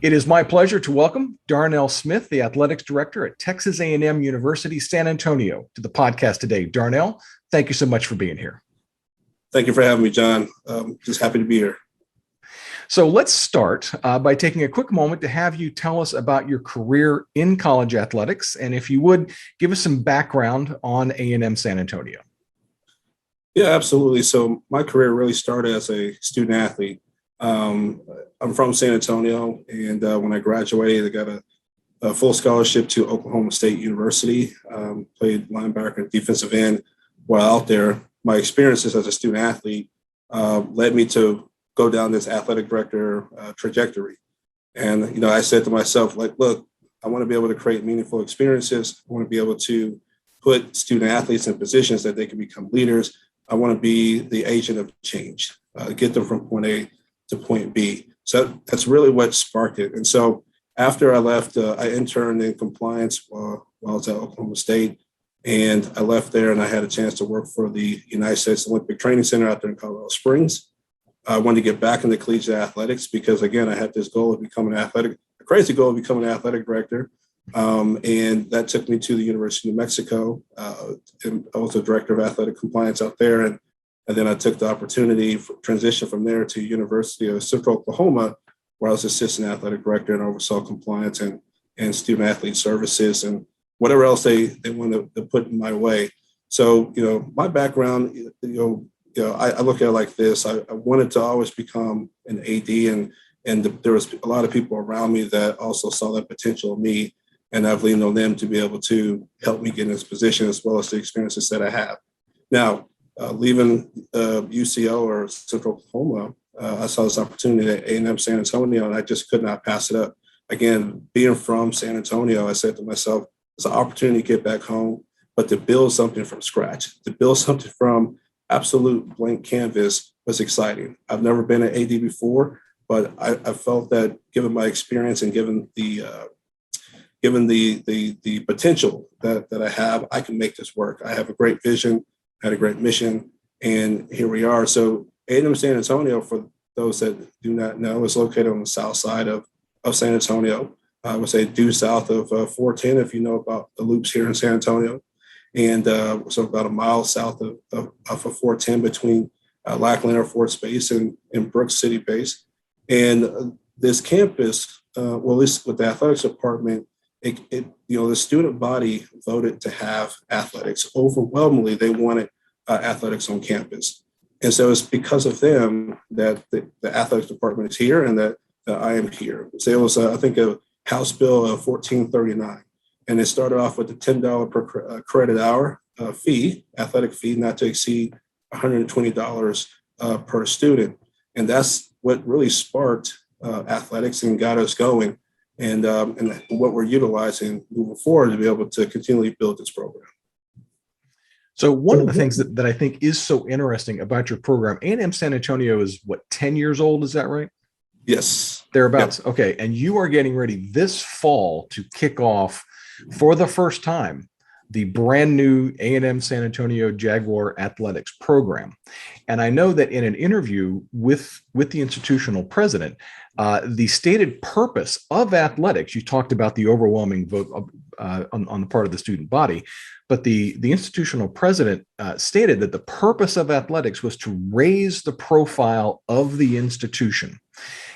It is my pleasure to welcome Darnell Smith, the athletics director at Texas A&M University, San Antonio, to the podcast today. Darnell, thank you so much for being here. Thank you for having me, John. Just happy to be here. So let's start by taking a quick moment to have you tell us about your career in college athletics. And if you would, give us some background on A&M San Antonio. Yeah, absolutely. So my career really started as a student athlete. I'm from San Antonio, and when I graduated, I got a full scholarship to Oklahoma State University, played linebacker and defensive end. While out there, my experiences as a student athlete led me to go down this athletic director trajectory. And, I said to myself, look, I want to be able to create meaningful experiences. I want to be able to put student athletes in positions that they can become leaders. I want to be the agent of change, get them from point A to point B. So that's really what sparked it. And so after I left, I interned in compliance while I was at Oklahoma State. And I left there and I had a chance to work for the United States Olympic Training Center out there in Colorado Springs. I wanted to get back into collegiate athletics because, again, I had this goal of becoming a crazy goal of becoming an athletic director. And that took me to the University of New Mexico. And I was the director of athletic compliance out there. And then I took the opportunity for transition from there to University of Central Oklahoma, where I was assistant athletic director and oversaw compliance and student athlete services and whatever else they wanted to put in my way. So, my background, I look at it like this. I wanted to always become an AD, and there was a lot of people around me that also saw that potential in me, and I've leaned on them to be able to help me get in this position as well as the experiences that I have. Now, leaving UCO or Central Oklahoma, I saw this opportunity at A&M San Antonio, and I just could not pass it up. Again, being from San Antonio, I said to myself, it's an opportunity to get back home, but to build something from scratch, to build something from absolute blank canvas was exciting. I've never been an AD before, but I felt that given my experience and given the potential that I have, I can make this work. I have a great vision, had a great mission, and here we are. So A&M San Antonio, for those that do not know, is located on the south side of San Antonio. I would say due south of 410, if you know about the loops here in San Antonio. And so about a mile south of 410 between Lackland Air Force Base and Brooks City Base. And this campus, well, at least with the athletics department, the student body voted to have athletics. Overwhelmingly, they wanted athletics on campus. And so it's because of them that the athletics department is here and that I am here. So it was, I think, a House Bill 1439. And it started off with the $10 per credit hour fee, athletic fee, not to exceed $120 per student. And that's what really sparked athletics and got us going and what we're utilizing moving forward to be able to continually build this program. So one of the things that I think is so interesting about your program, A&M San Antonio is 10 years old, is that right? Yes. Thereabouts. Yep. Okay. And you are getting ready this fall to kick off for the first time the brand new A&M San Antonio Jaguar athletics program. And I know that in an interview with the institutional president, the stated purpose of athletics, you talked about the overwhelming vote on the part of the student body, but the institutional president stated that the purpose of athletics was to raise the profile of the institution.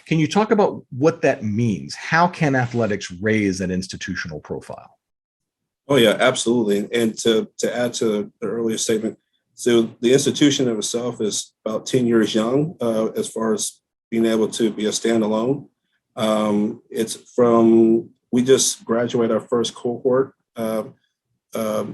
Can you talk about what that means? How can athletics raise an institutional profile? Oh, yeah, absolutely. And to add to the earlier statement, so the institution of itself is about 10 years young as far as being able to be a standalone. We just graduated our first cohort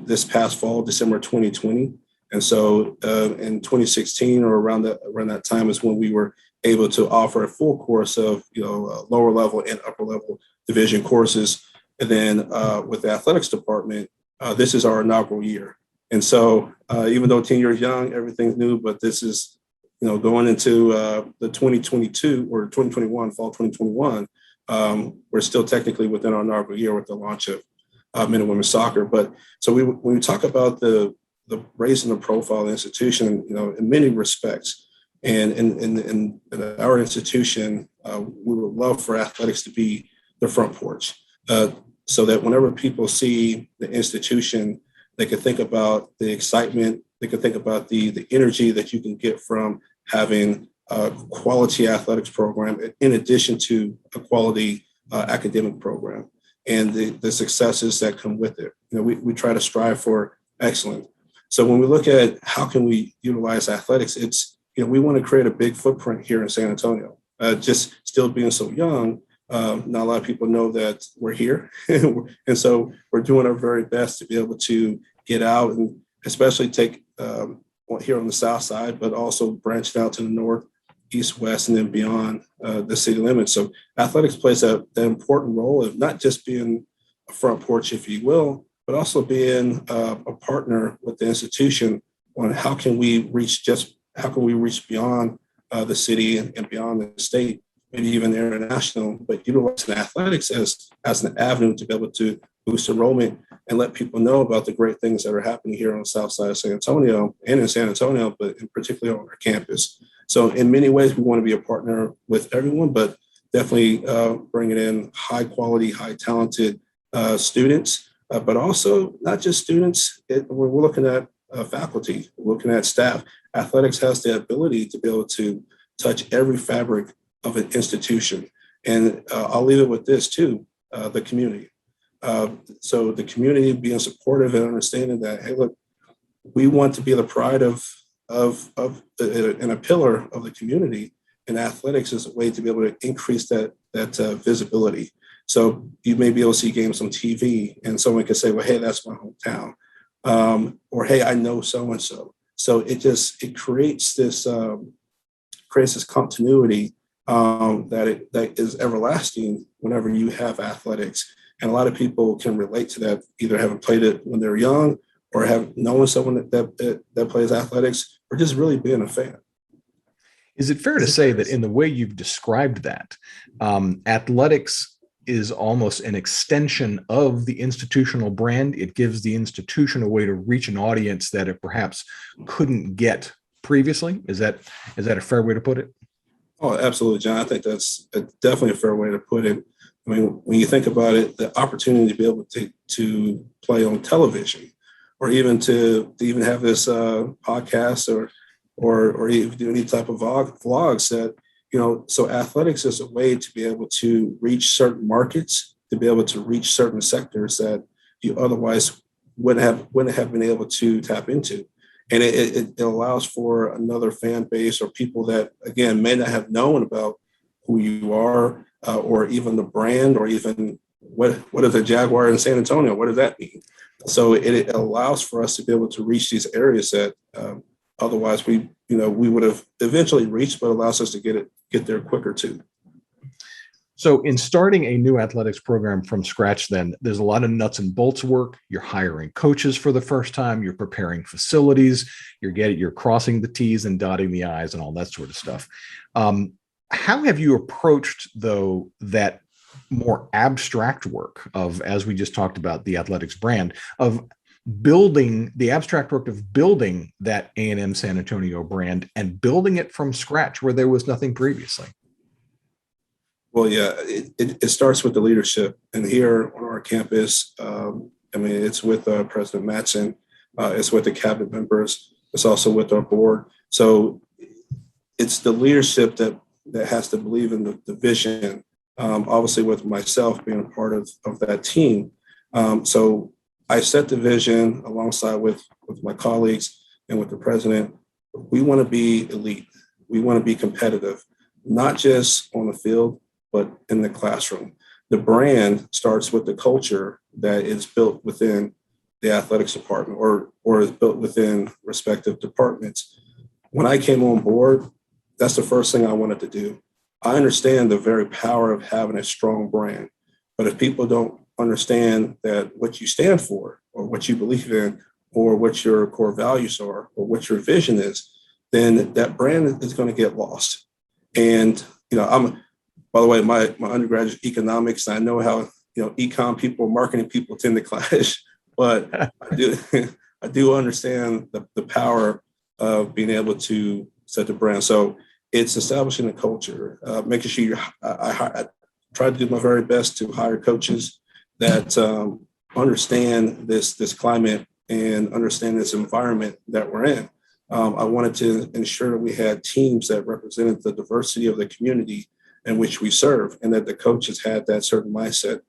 this past fall, December 2020. And so in 2016 or around that time is when we were able to offer a full course of lower level and upper level division courses. And then with the athletics department, this is our inaugural year. And so even though 10 years young, everything's new, but this is going into the 2022 or 2021, fall 2021, we're still technically within our inaugural year with the launch of men and women's soccer. But so when we talk about the raising the profile of the institution, in many respects, And in our institution, we would love for athletics to be the front porch, so that whenever people see the institution, they can think about the excitement, they can think about the energy that you can get from having a quality athletics program in addition to a quality academic program and the successes that come with it. We try to strive for excellence. So when we look at how can we utilize athletics, it's, we want to create a big footprint here in San Antonio. Just still being so young, not a lot of people know that we're here. And so we're doing our very best to be able to get out and especially take here on the south side, but also branching out to the north, east, west, and then beyond the city limits. So athletics plays an important role of not just being a front porch, if you will, but also being a partner with the institution on how can we reach beyond the city and beyond the state, maybe even international, but utilizing athletics as an avenue to be able to boost enrollment and let people know about the great things that are happening here on the south side of San Antonio and in San Antonio, but in particular on our campus. So in many ways, we want to be a partner with everyone, but definitely bringing in high quality, high talented students, but also not just students. We're looking at faculty, we're looking at staff. Athletics has the ability to be able to touch every fabric of an institution. And I'll leave it with this too, the community. So the community being supportive and understanding that, hey, look, we want to be the pride of and a pillar of the community, and athletics is a way to be able to increase that visibility. So you may be able to see games on TV and someone can say, well, hey, that's my hometown. Or, hey, I know so-and-so. So it creates this continuity that is everlasting whenever you have athletics. And a lot of people can relate to that, either having played it when they're young or have known someone that plays athletics or just really being a fan. Is it fair to say that in the way you've described that, athletics is almost an extension of the institutional brand? It gives the institution a way to reach an audience that it perhaps couldn't get previously. Is that a fair way to put it? Oh, absolutely, John. I think that's definitely a fair way to put it. I mean, when you think about it, the opportunity to be able to play on television, or even to even have this podcast or even do any type of vlogs that, so athletics is a way to be able to reach certain markets, to be able to reach certain sectors that you otherwise wouldn't have been able to tap into. And it allows for another fan base or people that, again, may not have known about who you are or even the brand or even what is a Jaguar in San Antonio? What does that mean? So it allows for us to be able to reach these areas that otherwise we would have eventually reached, but allows us to get there quicker too. So in starting a new athletics program from scratch, then there's a lot of nuts and bolts work. You're hiring coaches for the first time. You're preparing facilities. You're crossing the T's and dotting the I's and all that sort of stuff. How have you approached, though, that more abstract work of, as we just talked about, the athletics brand, of building the abstract work of building that A&M San Antonio brand and building it from scratch where there was nothing previously? Well, yeah, it starts with the leadership. And here on our campus, it's with President Matson, it's with the cabinet members, it's also with our board. So it's the leadership that has to believe in the vision, obviously with myself being a part of that team. So I set the vision alongside with my colleagues and with the president. We want to be elite. We want to be competitive, not just on the field, but in the classroom. The brand starts with the culture that is built within the athletics department or is built within respective departments. When I came on board, that's the first thing I wanted to do. I understand the very power of having a strong brand, but if people don't understand that what you stand for or what you believe in or what your core values are or what your vision is, then that brand is going to get lost. And, by the way, my undergraduate is economics. I know how, econ people, marketing people tend to clash, but I do understand the power of being able to set the brand. So it's establishing a culture, making sure I try to do my very best to hire coaches that understand this climate and understand this environment that we're in. I wanted to ensure that we had teams that represented the diversity of the community in which we serve, and that the coaches had that certain mindset.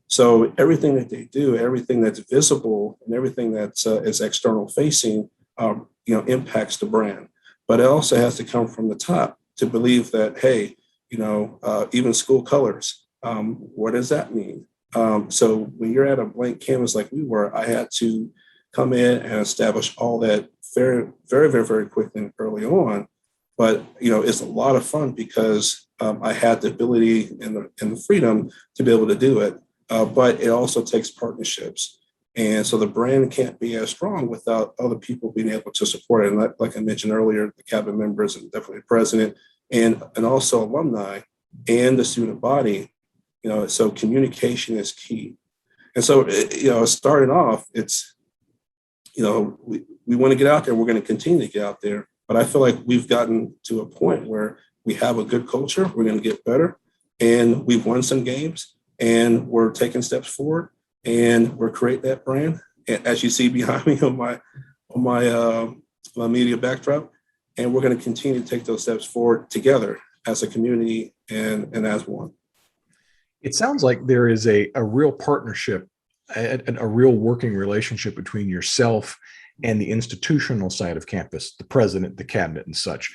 So everything that they do, everything that's visible, and everything that's is external facing, impacts the brand. But it also has to come from the top to believe that, hey, even school colors, what does that mean? So when you're at a blank canvas like we were, I had to come in and establish all that very, very, very, very quickly and early on. But it's a lot of fun because I had the ability and the freedom to be able to do it. But it also takes partnerships. And so the brand can't be as strong without other people being able to support it. And like I mentioned earlier, the cabinet members and definitely the president and also alumni and the student body, so communication is key. And so, starting off, it's, we want to get out there. We're going to continue to get out there. But I feel like we've gotten to a point where we have a good culture. We're going to get better. And we've won some games. And we're taking steps forward, and we're creating that brand. As you see behind me on my media backdrop, and we're going to continue to take those steps forward together as a community and as one. It sounds like there is a real partnership, a real working relationship between yourself and the institutional side of campus, the president, the cabinet, and such.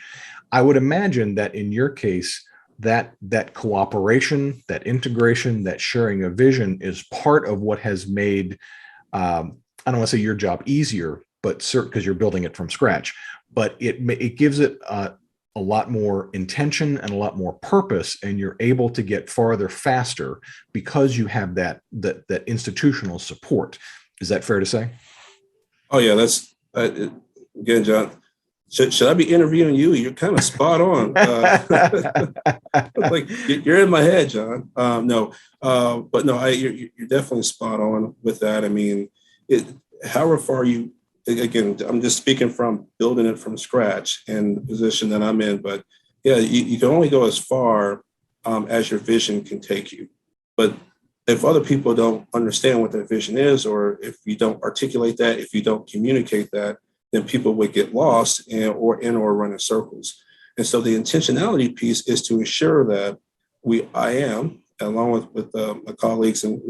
I would imagine that in your case, that cooperation, that integration, that sharing of vision is part of what has made, I don't want to say your job easier, but certain, because you're building it from scratch, but it gives it a lot more intention and a lot more purpose, and you're able to get farther faster because you have that institutional support. Is that fair to say? Oh yeah, that's again, John. Should I be interviewing you? You're kind of spot on. Like you're in my head, John. No, but no, you're definitely spot on with that. I mean, however far you, again, I'm just speaking from building it from scratch and the position that I'm in. But yeah, you can only go as far as your vision can take you. But if other people don't understand what that vision is, or if you don't articulate that, if you don't communicate that, then people would get lost or run in circles. And so the intentionality piece is to ensure that I am, along with my colleagues and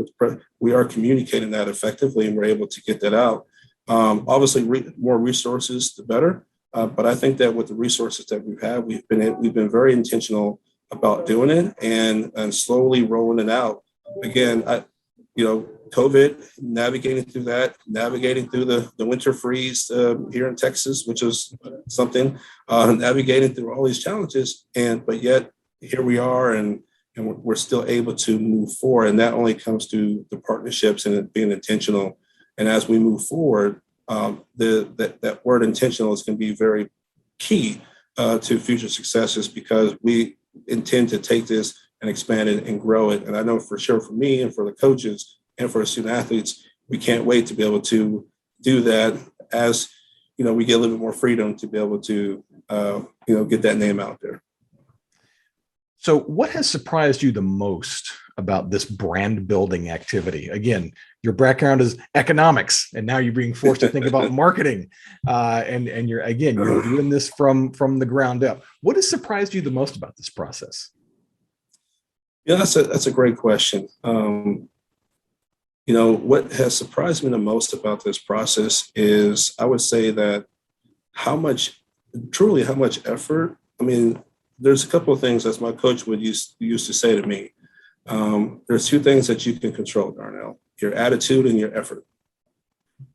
we are communicating that effectively, and we're able to get that out. Obviously, more resources, the better. But I think that with the resources that we've had, we've been very intentional about doing it and slowly rolling it out. Again, COVID, navigating through the winter freeze here in Texas, which is something, navigating through all these challenges, but yet here we are, and we're still able to move forward. And that only comes through the partnerships and it being intentional. And as we move forward, that word intentional is going to be very key to future successes, because we intend to take this and expand it and grow it. And I know for sure for me and for the coaches and for the student athletes, we can't wait to be able to do that as, we get a little bit more freedom to be able to, get that name out there. So what has surprised you the most about this brand building activity? Again, your background is economics, and now you're being forced to think about marketing. And you're doing this from the ground up. What has surprised you the most about this process? Yeah, that's a great question. What has surprised me the most about this process is, I would say that how much effort. I mean, there's a couple of things, as my coach used to say to me. There's two things that you can control, Darnell: your attitude and your effort.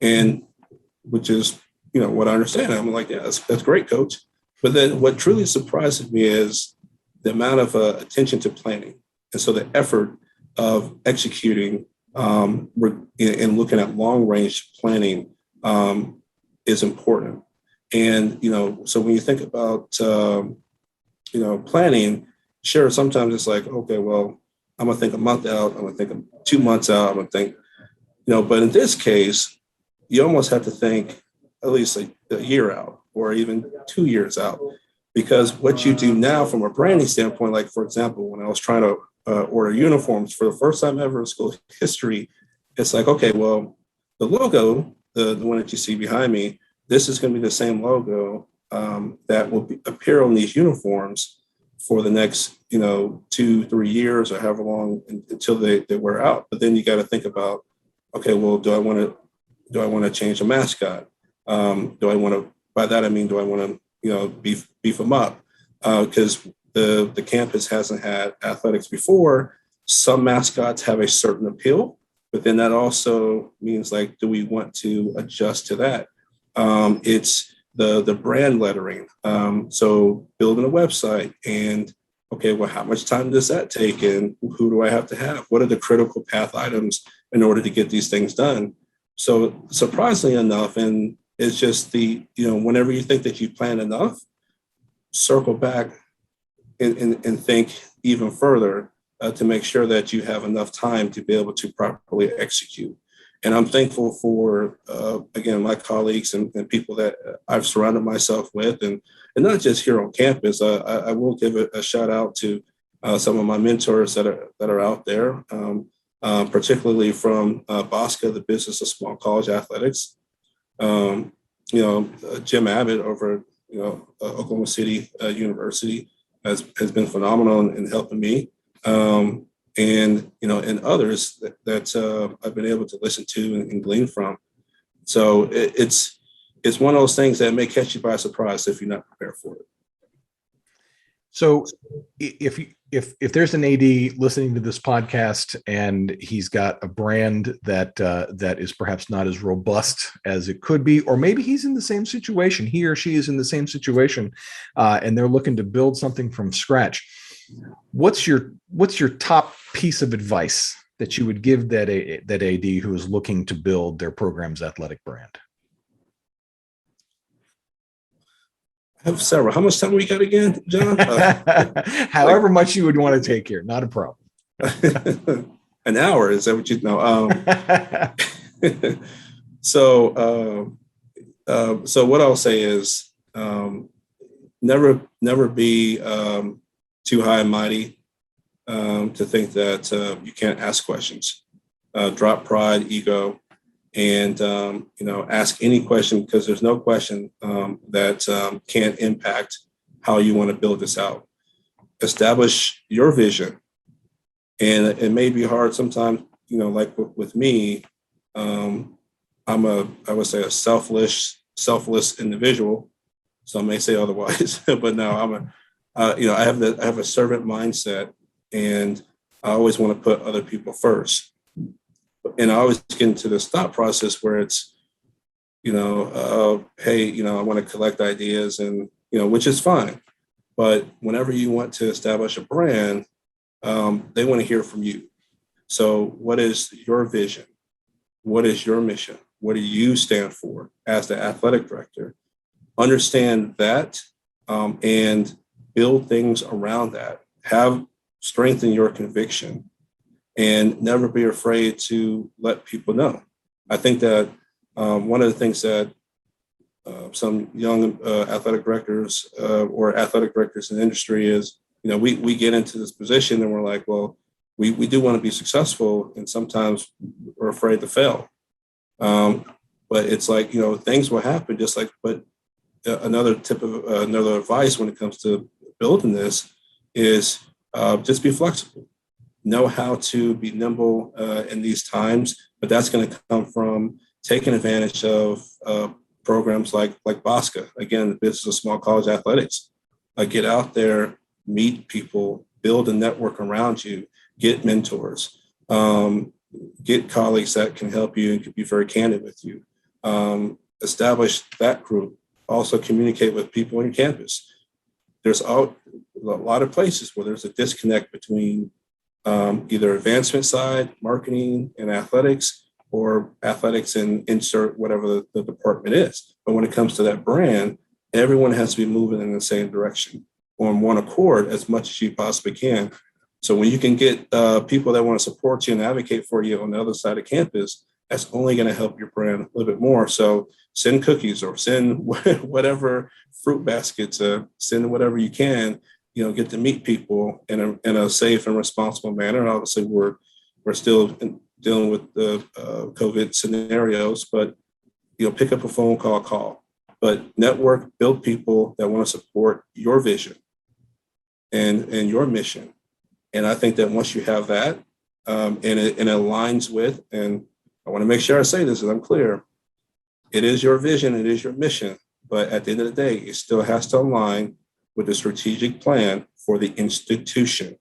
And which is, what I understand. I'm like, yeah, that's great, coach. But then what truly surprises me is the amount of attention to planning. And so the effort of executing and looking at long range planning is important. And, so when you think about, planning, sure, sometimes it's like, okay, well, I'm going to think a month out. I'm going to think 2 months out. I'm going to think, but in this case, you almost have to think at least a year out, or even 2 years out. Because what you do now from a branding standpoint, like for example, when I was trying to order uniforms for the first time ever in school history, it's like, okay, well, the logo, the one that you see behind me, this is going to be the same logo that will appear on these uniforms for the next, 2-3 years or however long until they wear out. But then you got to think about, okay, well, do I want to change a mascot? Do I want to, by that I mean, do I want to, beef them up? Because the campus hasn't had athletics before. Some mascots have a certain appeal, but then that also means, like, do we want to adjust to that? It's the brand lettering. So building a website and, okay, well, how much time does that take? And who do I have to have? What are the critical path items in order to get these things done? So surprisingly enough, and it's just whenever you think that you plan enough, circle back and think even further to make sure that you have enough time to be able to properly execute. And I'm thankful for, again, my colleagues and people that I've surrounded myself with, and not just here on campus. I will give a shout out to some of my mentors that are out there, particularly from BOSCA, the Business of Small College Athletics. Jim Abbott over Oklahoma City University has been phenomenal in helping me. And others that I've been able to listen to and glean from. So it's one of those things that may catch you by surprise if you're not prepared for it. So if there's an AD listening to this podcast and he's got a brand that is perhaps not as robust as it could be, or maybe he's in the same situation, he or she is in the same situation, and they're looking to build something from scratch, what's your top piece of advice that you would give that AD who is looking to build their program's athletic brand? I have several. How much time we got again, John? However much you would want to take here, not a problem. An hour, is that what you know? So what I'll say is never be too high and mighty to think that you can't ask questions. Drop pride, ego, and ask any question, because there's no question that can't impact how you want to build this out. Establish your vision, and it may be hard sometimes. Like with me, I'm I would say a selfless individual. Some may say otherwise, but no, I have a servant mindset, and I always want to put other people first. And I always get into this thought process where it's, hey, I want to collect ideas, and, which is fine. But whenever you want to establish a brand, they want to hear from you. So what is your vision? What is your mission? What do you stand for as the athletic director? Understand that and build things around that. Have strengthen your conviction. And never be afraid to let people know. I think that one of the things that some young athletic directors or athletic directors in the industry is, we get into this position and we're like, well, we do want to be successful, and sometimes we're afraid to fail. But it's like, things will happen. Just like, but another advice when it comes to building this is just be flexible. Know how to be nimble in these times, but that's going to come from taking advantage of programs like BOSCA. Again, the Business of Small College Athletics. Get out there, meet people, build a network around you, get mentors, get colleagues that can help you and can be very candid with you. Establish that group. Also communicate with people on your campus. There's a lot of places where there's a disconnect between either advancement side, marketing and athletics, or athletics and insert whatever the department is. But when it comes to that brand, everyone has to be moving in the same direction on one accord as much as you possibly can. So when you can get people that want to support you and advocate for you on the other side of campus, that's only going to help your brand a little bit more. So send cookies or send whatever fruit baskets, send whatever you can, get to meet people in a safe and responsible manner. Obviously, we're still dealing with the COVID scenarios, but pick up a phone call, but network, build people that want to support your vision and your mission. And I think that once you have that, and it aligns with, and I want to make sure I say this and I'm clear, it is your vision, it is your mission, but at the end of the day, it still has to align with the strategic plan for the institution.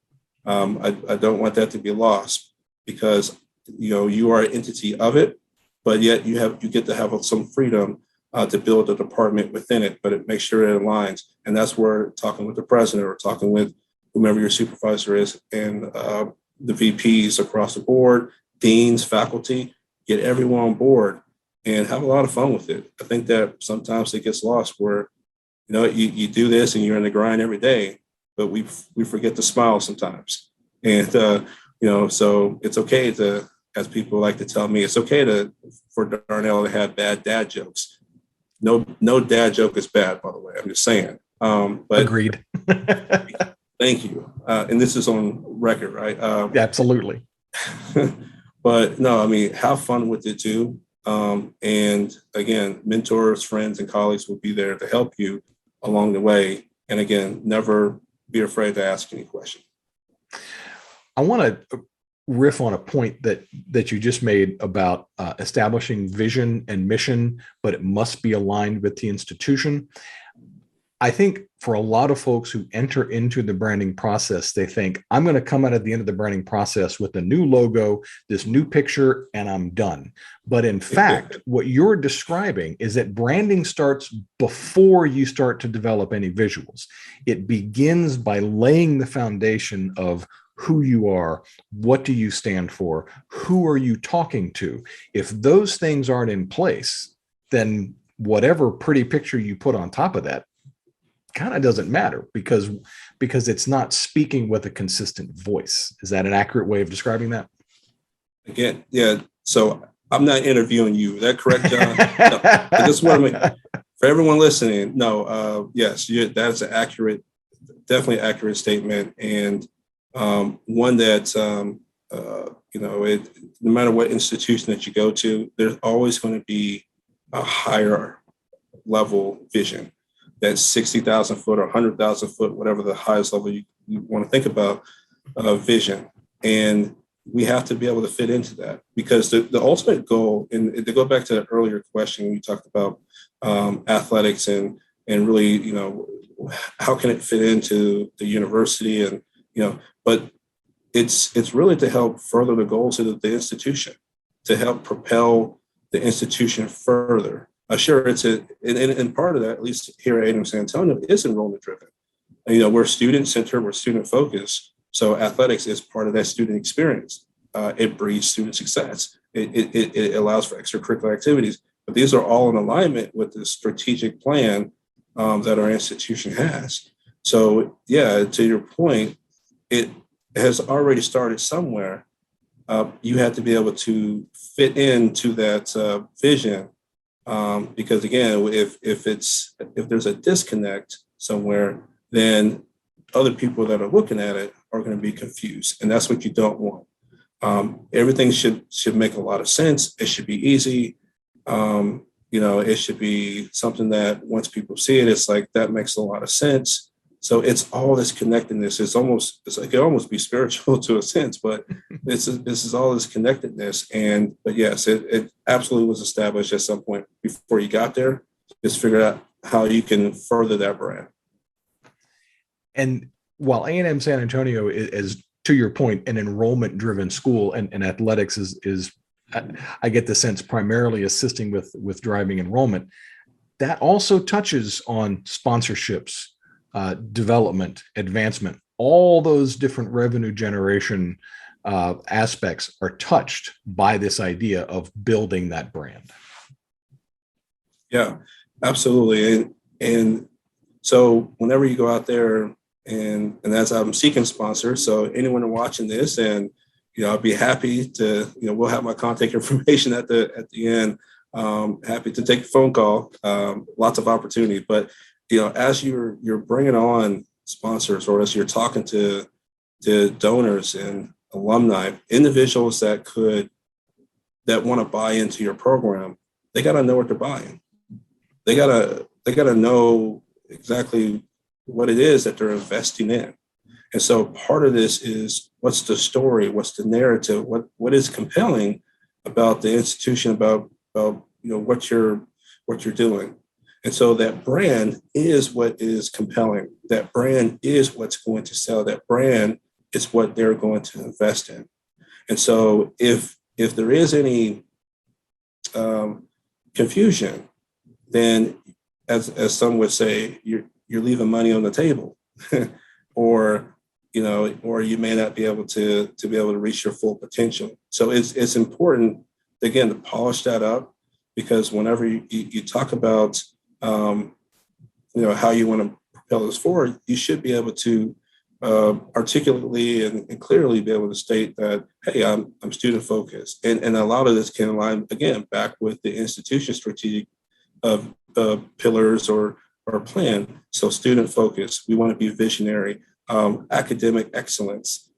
I don't want that to be lost, because you are an entity of it, but yet you get to have some freedom to build a department within it, but it makes sure it aligns. And that's where talking with the president or talking with whomever your supervisor is, and the VPs across the board, deans, faculty, get everyone on board and have a lot of fun with it. I think that sometimes it gets lost where, you do this and you're in the grind every day, but we forget to smile sometimes. And, so it's okay to, as people like to tell me, it's okay for Darnell to have bad dad jokes. No dad joke is bad, by the way. I'm just saying. But agreed. Thank you. And this is on record, right? Absolutely. But no, I mean, have fun with it too. And again, mentors, friends, and colleagues will be there to help you along the way. And again, never be afraid to ask any question. I want to riff on a point that you just made about establishing vision and mission, but it must be aligned with the institution. I think for a lot of folks who enter into the branding process, they think, I'm going to come out at the end of the branding process with a new logo, this new picture, and I'm done. But in fact, what you're describing is that branding starts before you start to develop any visuals. It begins by laying the foundation of who you are, what do you stand for, who are you talking to. If those things aren't in place, then whatever pretty picture you put on top of that kind of doesn't matter, because it's not speaking with a consistent voice. Is that an accurate way of describing that? Again, yeah. So I'm not interviewing you. Is that correct, John? No. I just want to make, for everyone listening, no, yes, that's an accurate, definitely accurate statement. And one that, no matter what institution that you go to, there's always going to be a higher level vision. That's 60,000 foot or 100,000 foot, whatever the highest level you want to think about, vision. And we have to be able to fit into that, because the ultimate goal, and to go back to the earlier question, we talked about athletics and really, how can it fit into the university, and, but it's really to help further the goals of the institution, to help propel the institution further. Sure, and part of that, at least here at A&M San Antonio, is enrollment driven. We're student centered, we're student focused. So athletics is part of that student experience. It breeds student success. It allows for extracurricular activities. But these are all in alignment with the strategic plan that our institution has. So yeah, to your point, it has already started somewhere. You have to be able to fit into that vision. Because again, if there's a disconnect somewhere, then other people that are looking at it are going to be confused, and that's what you don't want. Everything should make a lot of sense. It should be easy. It should be something that once people see it, it's like that makes a lot of sense. So it's all this connectedness. It's like it can almost be spiritual to a sense, but this is all this connectedness. But yes, it absolutely was established at some point before you got there. Just figure out how you can further that brand. And while A&M San Antonio is, to your point, an enrollment-driven school, and athletics is, I get the sense, primarily assisting with driving enrollment, that also touches on sponsorships, development, advancement. All those different revenue generation aspects are touched by this idea of building that brand. Yeah, absolutely. And so whenever you go out there, and as I'm seeking sponsors, so anyone watching this and I'd be happy to, we'll have my contact information at the end. Happy to take a phone call. Lots of opportunity, but as you're bringing on sponsors, or as you're talking to donors and alumni, individuals that want to buy into your program, they got to know what they're buying. They got to know exactly what it is that they're investing in. And so part of this is, what's the story? What's the narrative? What is compelling about the institution, about what you're doing? And so that brand is what is compelling. That brand is what's going to sell. That brand is what they're going to invest in. And so if there is any confusion, then as some would say, you're leaving money on the table, or you may not be able to reach your full potential. So it's important, again, to polish that up, because whenever you talk about how you want to propel this forward, you should be able to articulately and clearly be able to state that, hey, I'm student focused, and a lot of this can align, again, back with the institution strategic pillars or plan. So student focused, we want to be visionary, academic excellence,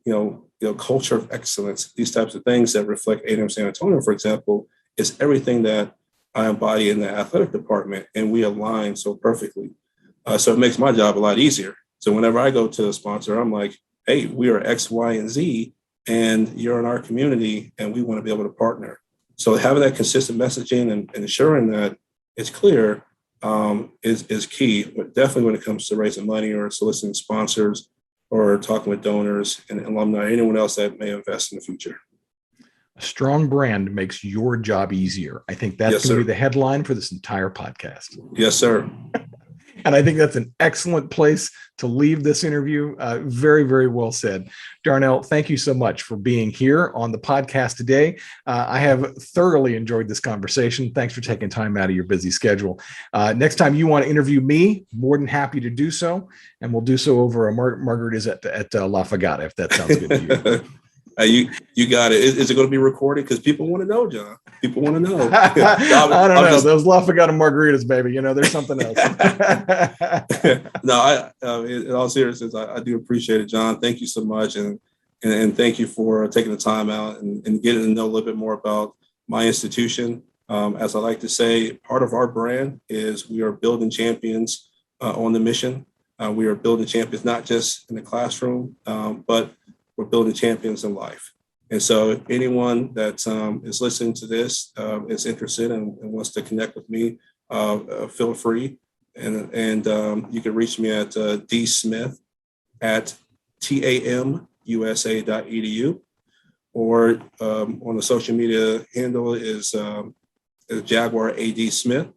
culture of excellence. These types of things that reflect A&M San Antonio, for example, is everything that I embody in the athletic department, and we align so perfectly. So it makes my job a lot easier. So whenever I go to a sponsor, I'm like, hey, we are X, Y, and Z, and you're in our community, and we want to be able to partner. So having that consistent messaging and ensuring that it's clear is key, but definitely when it comes to raising money or soliciting sponsors or talking with donors and alumni, anyone else that may invest in the future. A strong brand makes your job easier. I think that's going to be the headline for this entire podcast. Yes, sir. And I think that's an excellent place to leave this interview. Very, very well said. Darnell, thank you so much for being here on the podcast today. I have thoroughly enjoyed this conversation. Thanks for taking time out of your busy schedule. Next time you want to interview me, more than happy to do so. And we'll do so over a margaritas at La Fagata, if that sounds good to you. You got it. Is it going to be recorded? Because people want to know, John. People want to know. I don't know. Those La Fagata margaritas, baby. There's something else. No, in all seriousness, I do appreciate it, John. Thank you so much. And thank you for taking the time out and getting to know a little bit more about my institution. As I like to say, part of our brand is we are building champions on the mission. We are building champions, not just in the classroom, but we're building champions in life. And so if anyone that is listening to this is interested and wants to connect with me, feel free. And you can reach me at dsmith-at-tamusa.edu, or on the social media handle is Jaguar AD Smith.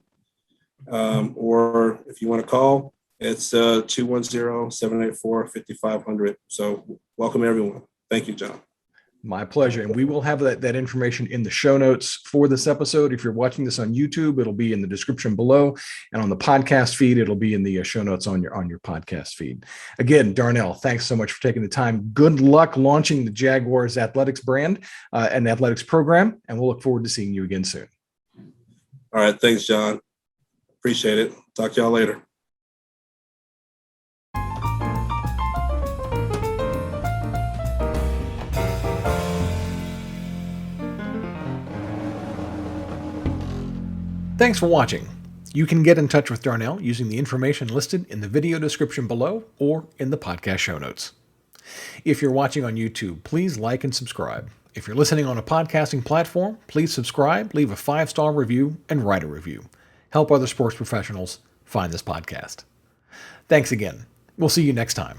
Or if you want to call, it's 210-784-5500. So welcome, everyone. Thank you, John. My pleasure. And we will have that information in the show notes for this episode. If you're watching this on YouTube, it'll be in the description below. And on the podcast feed, it'll be in the show notes on your podcast feed. Again, Darnell, thanks so much for taking the time. Good luck launching the Jaguars athletics brand and athletics program. And we'll look forward to seeing you again soon. All right. Thanks, John. Appreciate it. Talk to y'all later. Thanks for watching. You can get in touch with Darnell using the information listed in the video description below or in the podcast show notes. If you're watching on YouTube, please like and subscribe. If you're listening on a podcasting platform, please subscribe, leave a 5-star review, and write a review. Help other sports professionals find this podcast. Thanks again. We'll see you next time.